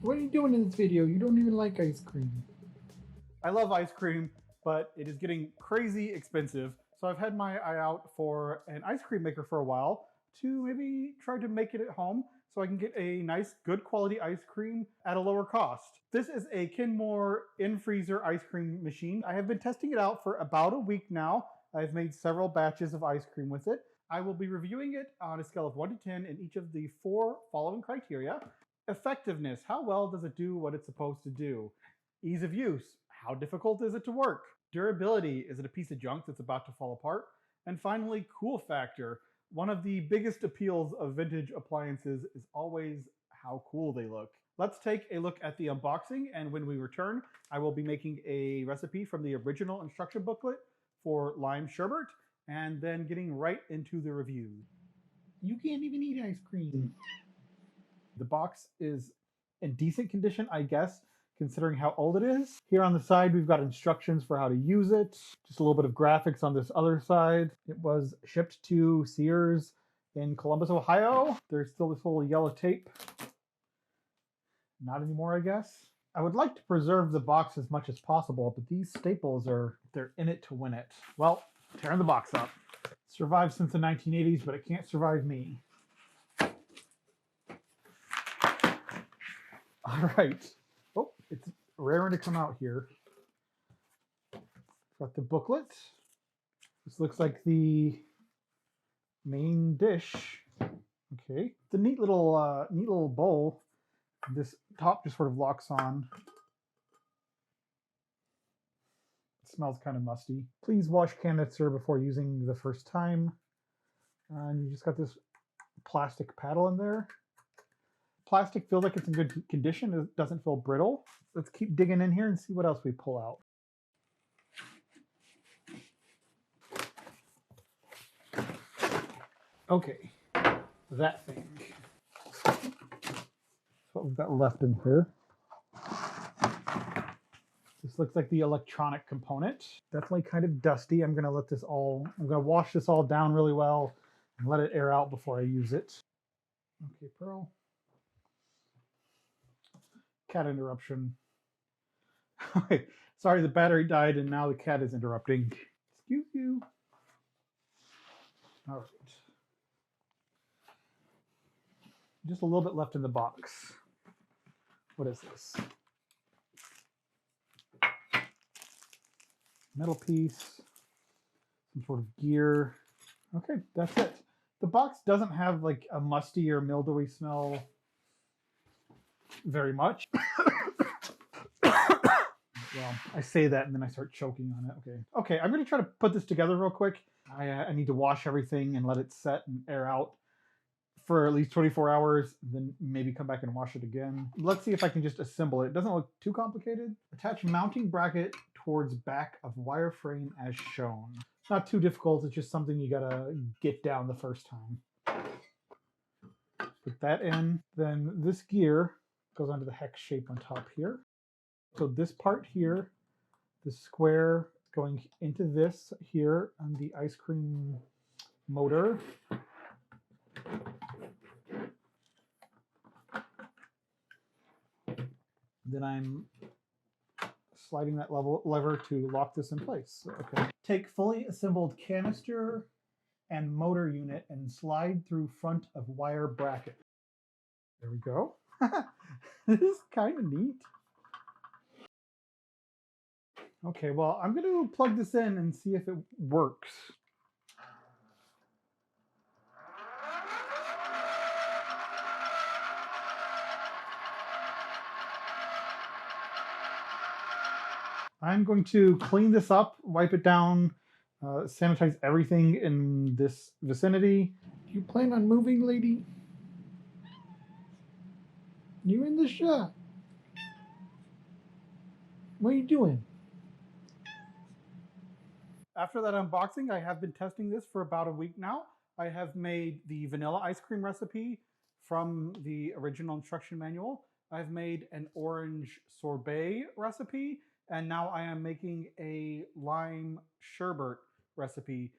What are you doing in this video? You don't even like ice cream. I love ice cream, but it is getting crazy expensive. So I've had my eye out for an ice cream maker for a while to maybe try to make it at home so I can get a nice, good quality ice cream at a lower cost. This is a Kenmore in-freezer ice cream machine. I have been testing it out for about a week now. I've made several batches of ice cream with it. I will be reviewing it on a scale of 1 to 10 in each of the 4 following criteria. Effectiveness, how well does it do what it's supposed to do? Ease of use, how difficult is it to work? Durability, is it a piece of junk that's about to fall apart? And finally, cool factor. One of the biggest appeals of vintage appliances is always how cool they look. Let's take a look at the unboxing, and when we return, I will be making a recipe from the original instruction booklet for lime sherbet, and then getting right into the review. You can't even eat ice cream. The box is in decent condition, I guess, considering how old it is. Here on the side, we've got instructions for how to use it. Just a little bit of graphics on this other side. It was shipped to Sears in Columbus, Ohio. There's still this little yellow tape. Not anymore, I guess. I would like to preserve the box as much as possible, but these staples they're in it to win it. Well, tearing the box up. Survived since the 1980s, but it can't survive me. All right. Oh, it's raring to come out here. Got the booklet. This looks like the main dish. Okay, the neat little bowl. This top just sort of locks on. It smells kind of musty. Please wash canister before using the first time. And you just got this plastic paddle in there. Plastic feels like it's in good condition. It doesn't feel brittle. Let's keep digging in here and see what else we pull out. Okay, that thing. That's what we've got left in here. This looks like the electronic component. Definitely kind of dusty. I'm gonna wash this all down really well and let it air out before I use it. Okay, Pearl. Cat interruption. Okay, sorry, the battery died and now the cat is interrupting. Excuse you. All right. Just a little bit left in the box. What is this? Metal piece, some sort of gear. Okay, that's it. The box doesn't have like a musty or mildewy smell very much. Well, I say that and then I start choking on it. Okay, I'm going to try to put this together real quick. I need to wash everything and let it set and air out for at least 24 hours, then maybe come back and wash it again. Let's see if I can just assemble it. It doesn't look too complicated. Attach mounting bracket towards back of wire frame as shown. Not too difficult, it's just something you gotta get down the first time. Put that in. Then this gear goes onto the hex shape on top here. So this part here, the square going into this here on the ice cream motor. Then I'm sliding that lever to lock this in place. Okay. Take fully assembled canister and motor unit and slide through front of wire bracket. There we go. This is kind of neat. Okay, well, I'm going to plug this in and see if it works. I'm going to clean this up, wipe it down, sanitize everything in this vicinity. Do you plan on moving, lady? You're in the shop. What are you doing? After that unboxing, I have been testing this for about a week now. I have made the vanilla ice cream recipe from the original instruction manual. I've made an orange sorbet recipe, and now I am making a lime sherbet recipe.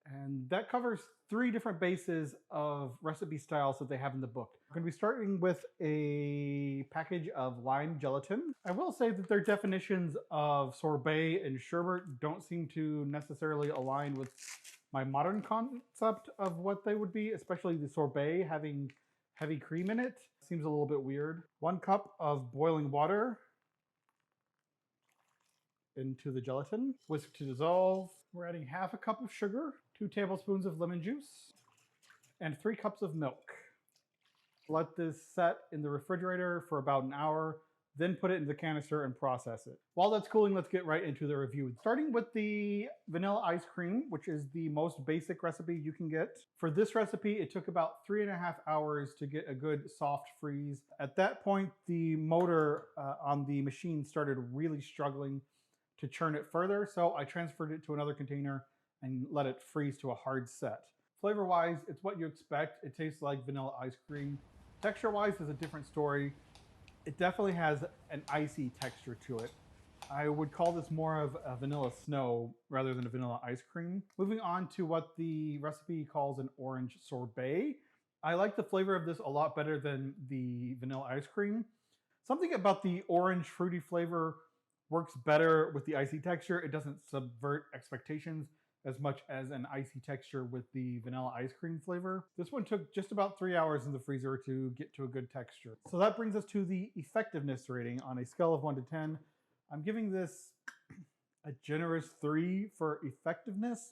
And that covers 3 different bases of recipe styles that they have in the book. We're going to be starting with a package of lime gelatin. I will say that their definitions of sorbet and sherbet don't seem to necessarily align with my modern concept of what they would be, especially the sorbet having heavy cream in it. Seems a little bit weird. 1 cup of boiling water into the gelatin. Whisk to dissolve. We're adding half a cup of sugar, 2 tablespoons of lemon juice, and 3 cups of milk. Let this set in the refrigerator for about an hour, then put it in the canister and process it. While that's cooling, let's get right into the review. Starting with the vanilla ice cream, which is the most basic recipe you can get. For this recipe, it took about 3.5 hours to get a good soft freeze. At that point, the motor on the machine started really struggling to churn it further, so I transferred it to another container and let it freeze to a hard set. Flavor-wise, it's what you expect. It tastes like vanilla ice cream. Texture-wise is a different story. It definitely has an icy texture to it. I would call this more of a vanilla snow rather than a vanilla ice cream. Moving on to what the recipe calls an orange sorbet. I like the flavor of this a lot better than the vanilla ice cream. Something about the orange fruity flavor works better with the icy texture. It doesn't subvert expectations as much as an icy texture with the vanilla ice cream flavor. This one took just about 3 hours in the freezer to get to a good texture. So that brings us to the effectiveness rating. On a scale of 1 to 10, I'm giving this a generous 3 for effectiveness.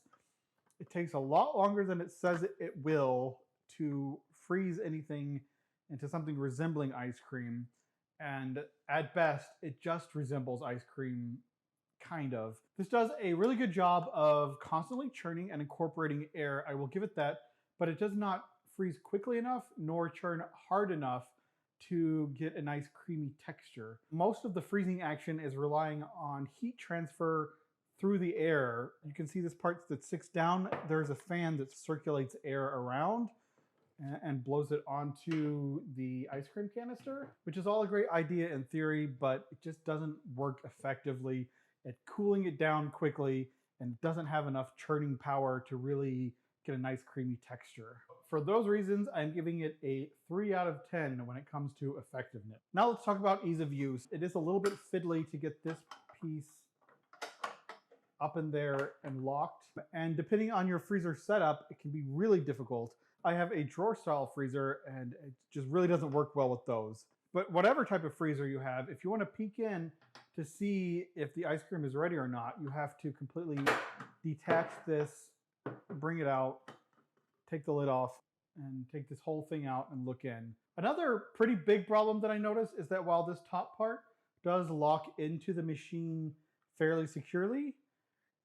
It takes a lot longer than it says it will to freeze anything into something resembling ice cream. And at best, it just resembles ice cream, kind of. This does a really good job of constantly churning and incorporating air. I will give it that, but it does not freeze quickly enough nor churn hard enough to get a nice creamy texture. Most of the freezing action is relying on heat transfer through the air. You can see this part that sticks down. There's a fan that circulates air around and blows it onto the ice cream canister, which is all a great idea in theory, but it just doesn't work effectively at cooling it down quickly and doesn't have enough churning power to really get a nice creamy texture. For those reasons, I'm giving it a 3 out of 10 when it comes to effectiveness. Now let's talk about ease of use. It is a little bit fiddly to get this piece up in there and locked. And depending on your freezer setup, it can be really difficult. I have a drawer style freezer and it just really doesn't work well with those. But whatever type of freezer you have, if you want to peek in to see if the ice cream is ready or not, you have to completely detach this, bring it out, take the lid off, and take this whole thing out and look in. Another pretty big problem that I noticed is that while this top part does lock into the machine fairly securely,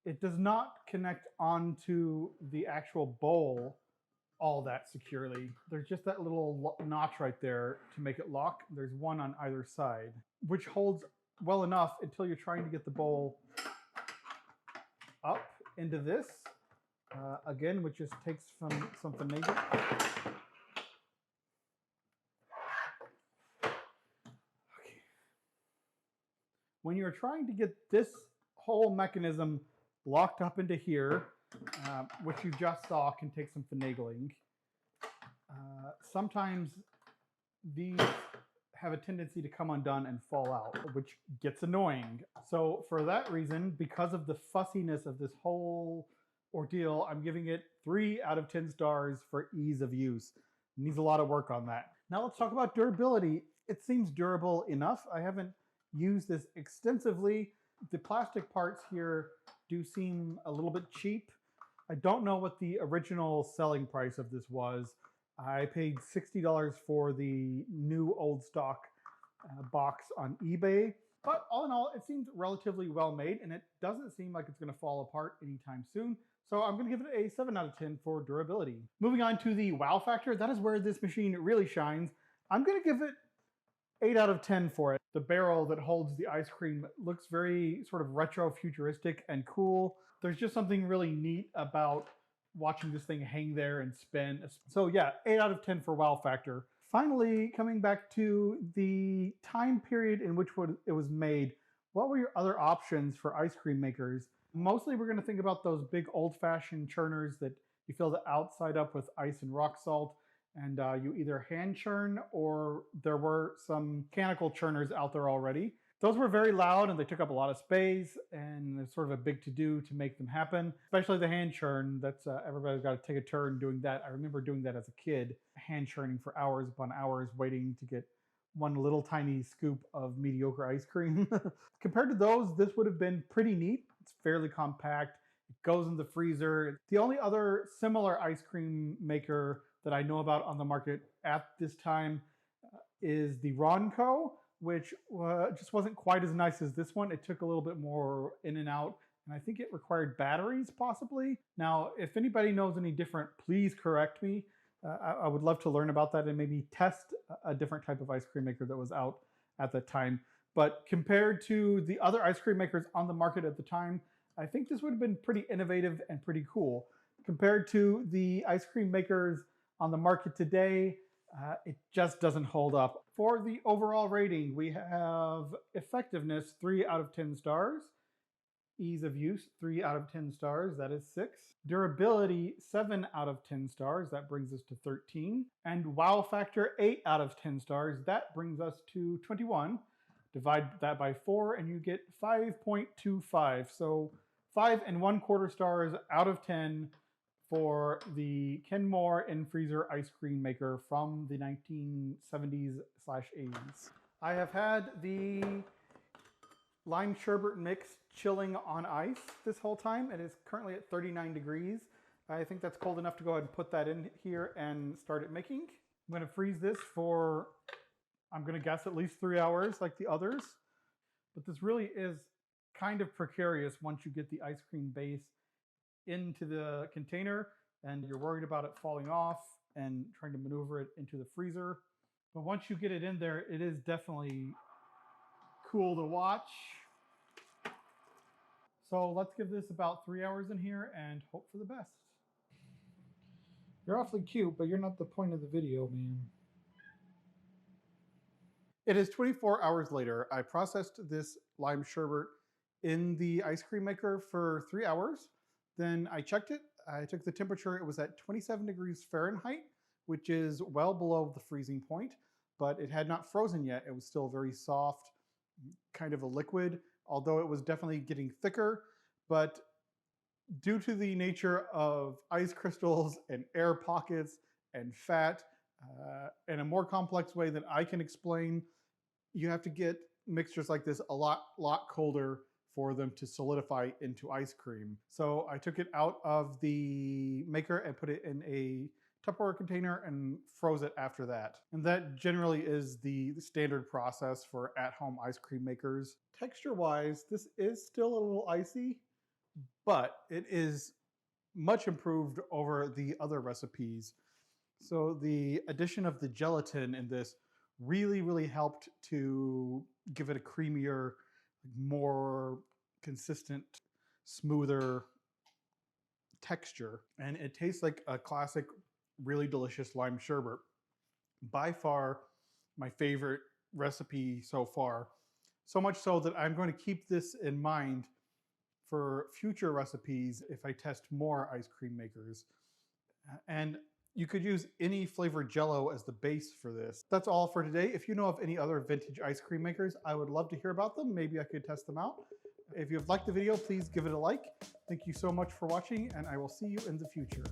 it does not connect onto the actual bowl all that securely. There's just that little notch right there to make it lock. There's one on either side, which holds well enough until you're trying to get the bowl up into this. Again, which just takes some finagling. Okay. When you're trying to get this whole mechanism locked up into here, which you just saw can take some finagling. Sometimes these have a tendency to come undone and fall out, which gets annoying. So for that reason, because of the fussiness of this whole ordeal, I'm giving it 3 out of 10 stars for ease of use. It needs a lot of work on that. Now let's talk about durability. It seems durable enough. I haven't used this extensively. The plastic parts here do seem a little bit cheap. I don't know what the original selling price of this was. I paid $60 for the new old stock box on eBay. But all in all, it seems relatively well made and it doesn't seem like it's going to fall apart anytime soon. So I'm going to give it a 7 out of 10 for durability. Moving on to the wow factor, that is where this machine really shines. I'm going to give it 8 out of 10 for it. The barrel that holds the ice cream looks very sort of retro futuristic and cool. There's just something really neat about watching this thing hang there and spin. So yeah, 8 out of 10 for wow factor. Finally, coming back to the time period in which it was made, what were your other options for ice cream makers Mostly we're going to think about those big old-fashioned churners that you fill the outside up with ice and rock salt, and you either hand churn, or there were some mechanical churners out there already. Those were very loud and they took up a lot of space, and there's sort of a big to-do to make them happen, especially the hand churn. That's everybody's got to take a turn doing that. I remember doing that as a kid, hand churning for hours upon hours, waiting to get one little tiny scoop of mediocre ice cream. Compared to those, this would have been pretty neat. It's fairly compact. It goes in the freezer. The only other similar ice cream maker that I know about on the market at this time is the Ronco, which just wasn't quite as nice as this one. It took a little bit more in and out, and I think it required batteries possibly. Now, if anybody knows any different, please correct me. I would love to learn about that and maybe test a different type of ice cream maker that was out at the time. But compared to the other ice cream makers on the market at the time, I think this would have been pretty innovative and pretty cool. Compared to the ice cream makers on the market today, it just doesn't hold up. For the overall rating, we have effectiveness, 3 out of 10 stars. Ease of use, 3 out of 10 stars, that is 6. Durability, 7 out of 10 stars, that brings us to 13. And wow factor, 8 out of 10 stars, that brings us to 21. Divide that by 4 and you get 5.25. So 5 1/4 stars out of 10 for the Kenmore in-freezer ice cream maker from the 1970s/80s. I have had the lime sherbet mix chilling on ice this whole time. It is currently at 39 degrees. I think that's cold enough to go ahead and put that in here and start it making. I'm going to freeze this for, I'm going to guess, at least 3 hours like the others. But this really is kind of precarious once you get the ice cream base into the container and you're worried about it falling off and trying to maneuver it into the freezer. But once you get it in there, it is definitely cool to watch. So let's give this about 3 hours in here and hope for the best. You're awfully cute, but you're not the point of the video, man. It is 24 hours later. I processed this lime sherbet in the ice cream maker for 3 hours. Then I checked it. I took the temperature. It was at 27 degrees Fahrenheit, which is well below the freezing point, but it had not frozen yet. It was still very soft, kind of a liquid, although it was definitely getting thicker. But due to the nature of ice crystals and air pockets and fat, in a more complex way than I can explain, you have to get mixtures like this a lot colder for them to solidify into ice cream. So I took it out of the maker and put it in a Tupperware container and froze it after that. And that generally is the standard process for at-home ice cream makers. Texture-wise, this is still a little icy, but it is much improved over the other recipes. So the addition of the gelatin in this really helped to give it a creamier, more consistent, smoother texture. And it tastes like a classic, really delicious lime sherbet. By far my favorite recipe so far. So much so that I'm going to keep this in mind for future recipes if I test more ice cream makers. And you could use any flavored Jell-O as the base for this. That's all for today. If you know of any other vintage ice cream makers, I would love to hear about them. Maybe I could test them out. If you've liked the video, please give it a like. Thank you so much for watching, and I will see you in the future.